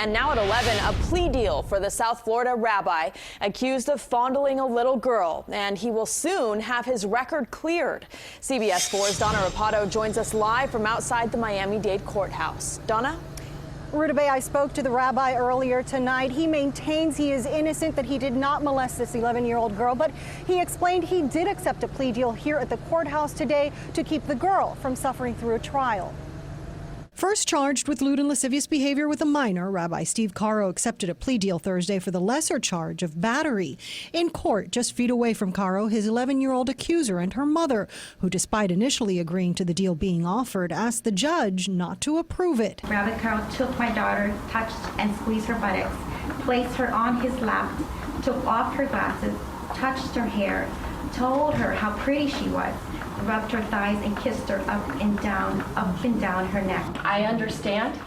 And now at 11, a plea deal for the South Florida rabbi accused of fondling a little girl, and he will soon have his record cleared. CBS 4's Donna Rapado joins us live from outside the Miami-Dade courthouse. Donna? Rabbi, I spoke to the rabbi earlier tonight. He maintains he is innocent, that he did not molest this 11-year-old girl, but he explained he did accept a plea deal here at the courthouse today to keep the girl from suffering through a trial. First charged with lewd and lascivious behavior with a minor, Rabbi Steve Caro accepted a plea deal Thursday for the lesser charge of battery. In court, just feet away from Caro, his 11-year-old accuser and her mother, who, despite initially agreeing to the deal being offered, asked the judge not to approve it. Rabbi Caro took my daughter, touched and squeezed her buttocks, placed her on his lap, took off her glasses, touched her hair, told her how pretty she was, rubbed her thighs and kissed her up and down her neck. I understand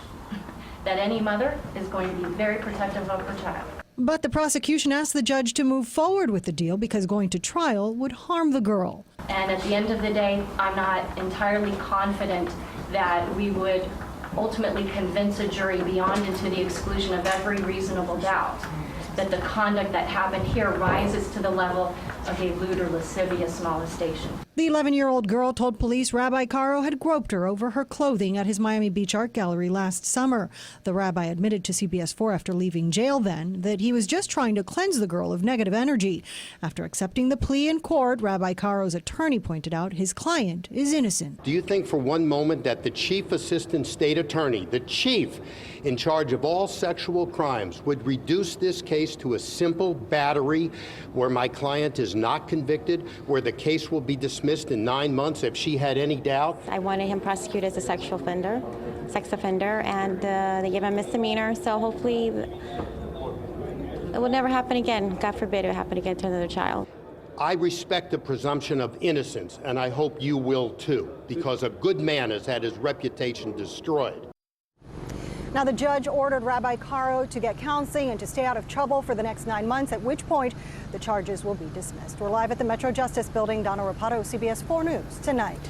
that any mother is going to be very protective of her child. But the prosecution asked the judge to move forward with the deal because going to trial would harm the girl. And at the end of the day, I'm not entirely confident that we would ultimately convince a jury beyond and to the exclusion of every reasonable doubt that the conduct that happened here rises to the level of a lewd or lascivious molestation. The 11-year-old girl told police Rabbi Caro had groped her over her clothing at his Miami Beach art gallery last summer. The rabbi admitted to CBS 4 after leaving jail then that he was just trying to cleanse the girl of negative energy. After accepting the plea in court, Rabbi Caro's attorney pointed out his client is innocent. Do you think for one moment that the chief assistant state attorney, the chief in charge of all sexual crimes, would reduce this case to a simple battery where my client is not convicted, where the case will be dismissed in 9 months if she had any doubt? I wanted him prosecuted as a sex offender, and they gave him a misdemeanor, so hopefully it will never happen again. God forbid it would happen again to another child. I respect the presumption of innocence, and I hope you will too, because a good man has had his reputation destroyed. Now, the judge ordered Rabbi Caro to get counseling and to stay out of trouble for the next 9 months, at which point the charges will be dismissed. We're live at the Metro Justice Building. Donna Rapado, CBS 4 News, tonight.